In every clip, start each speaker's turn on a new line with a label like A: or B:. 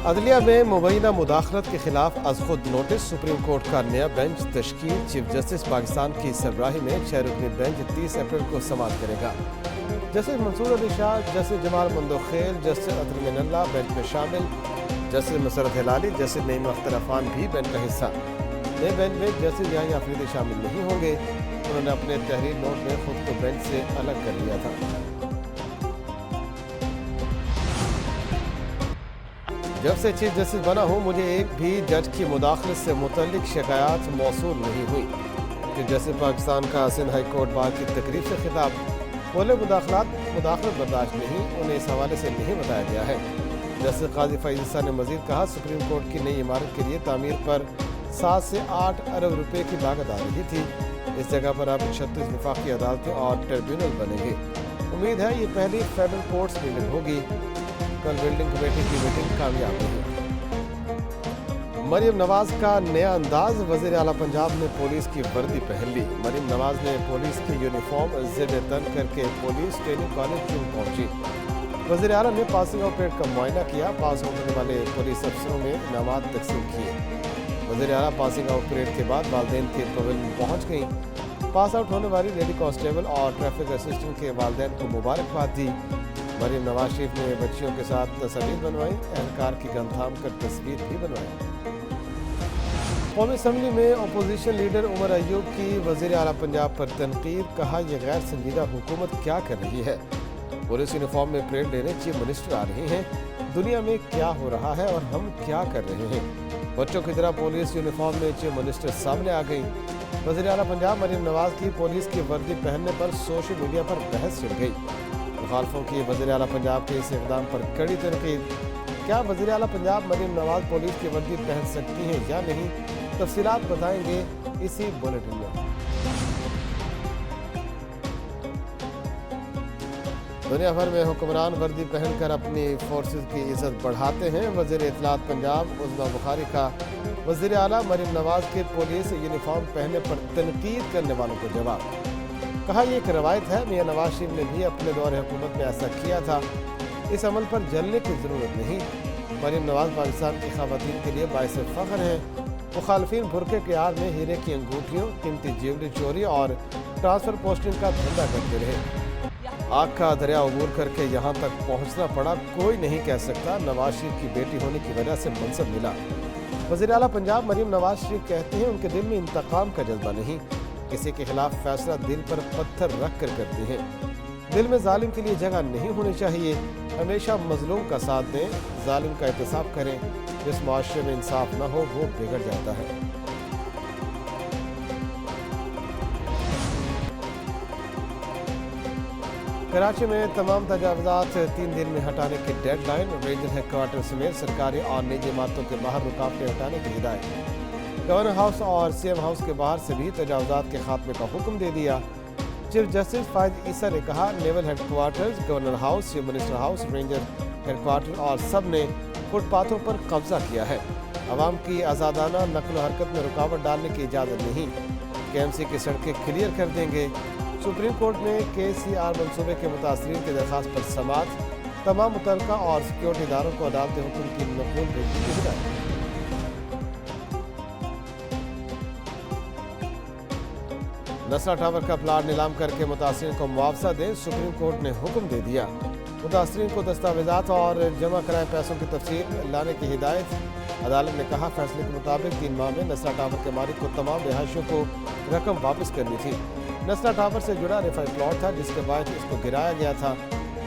A: عدلیہ میں مبینہ مداخلت کے خلاف از خود نوٹس، سپریم کورٹ کا نیا بینچ تشکیل، چیف جسٹس پاکستان کی سربراہی میں 6 رکنی بینچ 30 اپریل کو سماعت کرے گا۔ جسٹس منصور علی شاہ، جسٹس جمال مندوخیل، جسٹس اطہر من اللہ بینچ میں شامل، جسٹس مسرت ہلالی، جسٹس نعیم اختر عفان بھی بینچ کا حصہ۔ نئے بینچ میں جسٹس یحییٰ افریدی شامل نہیں ہوں گے، انہوں نے اپنے تحریر نوٹ میں خود کو بینچ سے الگ کر لیا تھا۔ جب سے چیف جسٹس بنا ہوں مجھے ایک بھی جج کی مداخلت سے متعلق شکایات موصول نہیں ہوئی۔ چیف جسٹس پاکستان کا سندھ ہائی کورٹ بار کی تقریب سے خطاب، بولے مداخلت برداشت نہیں، انہیں اس حوالے سے نہیں بتایا گیا ہے۔ جسٹس قاضی فیض عیسیٰ نے مزید کہا، سپریم کورٹ کی نئی عمارت کے لیے تعمیر پر 7 سے 8 ارب روپے کی لاگت آ رہی تھی۔ اس جگہ پر اب 36 وفاقی عدالتیں اور ٹریبیونل بنیں گے۔ امید ہے یہ پہلی فیڈرل کورٹس میٹنگ ہوگی۔ کل بلڈنگ کمیٹی کی میٹنگ کامیاب رہی۔ مریم نواز کا نیا انداز، وزیر اعلیٰ پنجاب نے پولیس کی وردی پہن لی۔ مریم نواز نے پولیس کی یونیفارم زیب تن کر کے پولیس ٹریننگ کالج کیوں پہنچی۔ وزیر اعلیٰ نے پاسنگ آؤٹ پریڈ کا معائنہ کیا، پاس ہونے والے پولیس افسروں میں انعامات تقسیم کیے۔ وزیر اعلیٰ پاسنگ آؤٹ پریڈ کے بعد والدین کے پویلین پہنچ گئیں۔ پاس آؤٹ ہونے والی لیڈی کانسٹیبل اور ٹریفک اسسٹنٹ کے والدین کو مبارکباد دی۔ مریم نواز شریف نے بچیوں کے ساتھ تصاویر بنوائی، اہلکار کی گن تھام کر تصویر بھی بنوائی۔ قومی اسمبلی میں اپوزیشن لیڈر عمر ایوب کی وزیر اعلیٰ پنجاب پر تنقید، کہا یہ غیر سنجیدہ حکومت کیا کر رہی ہے۔ پولیس یونیفارم میں پریڈ لینے چیف منسٹر آ رہے ہیں، دنیا میں کیا ہو رہا ہے اور ہم کیا کر رہے ہیں۔ بچوں کی طرح پولیس یونیفارم میں چیف منسٹر سامنے آ گئی۔ وزیر اعلیٰ پنجاب مریم نواز کی پولیس کی وردی پہننے پر سوشل میڈیا پر بحث چھڑ گئی۔ مخالفوں کی وزیر اعلیٰ پنجاب کے اس اقدام پر کڑی تنقید۔ کیا وزیر اعلیٰ پنجاب مریم نواز پولیس کی وردی پہن سکتی ہیں یا نہیں، تفصیلات بتائیں گے اسی بلیٹن میں۔ دنیا بھر میں حکمران وردی پہن کر اپنی فورسز کی عزت بڑھاتے ہیں۔ وزیر اطلاعات پنجاب عظمیٰ بخاری کا وزیر اعلیٰ مریم نواز کے پولیس یونیفارم پہننے پر تنقید کرنے والوں کو جواب، کہا یہ ایک روایت ہے، میاں نواز شریف نے بھی اپنے دور حکومت میں ایسا کیا تھا، اس عمل پر جلنے کی ضرورت نہیں۔ مریم نواز پاکستان کی خواتین کے لیے باعث فخر ہیں۔ مخالفین برقعے کے آڑ میں ہیرے کی انگوٹھیوں، قیمتی جیولری چوری اور ٹرانسفر پوسٹنگ کا دھندا کرتے رہے۔ آگ کا دریا عبور کر کے یہاں تک پہنچنا پڑا، کوئی نہیں کہہ سکتا نواز شریف کی بیٹی ہونے کی وجہ سے منصب ملا۔ وزیر اعلیٰ پنجاب مریم نواز شریف کہتے ہیں ان کے دل میں انتقام کا جذبہ نہیں، کسی کے خلاف فیصلہ دل پر پتھر رکھ کر کرتے ہیں۔ دل میں ظالم کے لیے جگہ نہیں ہونی چاہیے، ہمیشہ مظلوم کا ساتھ دیں، ظالم کا احتساب کریں، جس معاشرے میں انصاف نہ ہو وہ بگڑ جاتا ہے۔ کراچی میں تمام تجاوزات 3 دن میں ہٹانے کی deadline, ranger headquarter سمیت سرکاری اور نجی عمارتوں کے باہر رکاوٹیں ہٹانے کی ہدایت۔ گورنر ہاؤس اور سی ایم ہاؤس کے باہر سے بھی تجاوزات کے خاتمے کا حکم دے دیا۔ چیف جسٹس فیض عیسیٰ نے کہا، naval headquarters, governor house, chief minister house, ranger headquarter اور سب نے فٹ پاتھوں پر قبضہ کیا ہے۔ عوام کی آزادانہ نقل و حرکت میں رکاوٹ ڈالنے کی اجازت نہیں۔ کے ایم سی کی سڑکیں کلیئر کر دیں گے۔ سپریم کورٹ میں کے سی آر منصوبے کے متاثرین کی درخواست پر سماعت، تمام متعلقہ اور سیکورٹی اداروں کو عدالت حکم کی نقل بھیجنے کی ہدایت۔ نسلا ٹاور کا پلاٹ نیلام کر کے متاثرین کو معاوضہ دیں، سپریم کورٹ نے حکم دے دیا۔ متاثرین کو دستاویزات اور جمع کرائے پیسوں کی تفصیل لانے کی ہدایت۔ عدالت نے کہا، فیصلے کے مطابق 3 ماہ میں نسلا ٹاور کے مالک کو تمام رہائشیوں کو رقم واپس کرنی تھی۔ نسلا ٹاور سے جڑا رفائی پلاٹ تھا جس کے باعث اس کو گرایا گیا تھا۔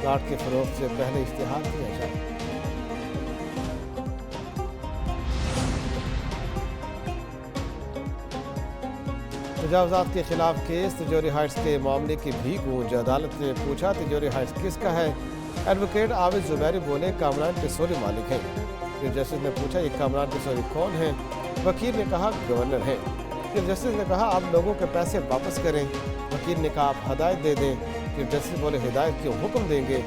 A: پلاٹ کی فروخت سے پہلے اشتہار کیا جائے۔ تجاوزات کے خلاف کیس، تجوری ہائٹس کے معاملے کی بھی گونج۔ عدالت نے پوچھا، تجوری ہائٹس کس کا ہے؟ ایڈوکیٹ عابد زبیری بولے، کامران ٹیسوری مالک ہیں۔ چیف جسٹس نے پوچھا، یہ کامران ٹیسوری کون ہیں؟ وکیل نے کہا، گورنر ہیں۔ چیف جسٹس نے کہا، آپ لوگوں کے پیسے واپس کریں۔ وکیل نے کہا، آپ ہدایت دے دیں۔ چیف جسٹس بولے، ہدایت کیوں، حکم دیں گے۔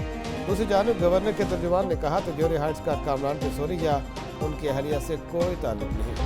A: دوسری جانب گورنر کے ترجمان نے کہا، تجوری ہائٹس کا کامران ٹیسوری یا ان کی اہلیہ سے کوئی تعلق نہیں۔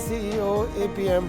A: CEO APM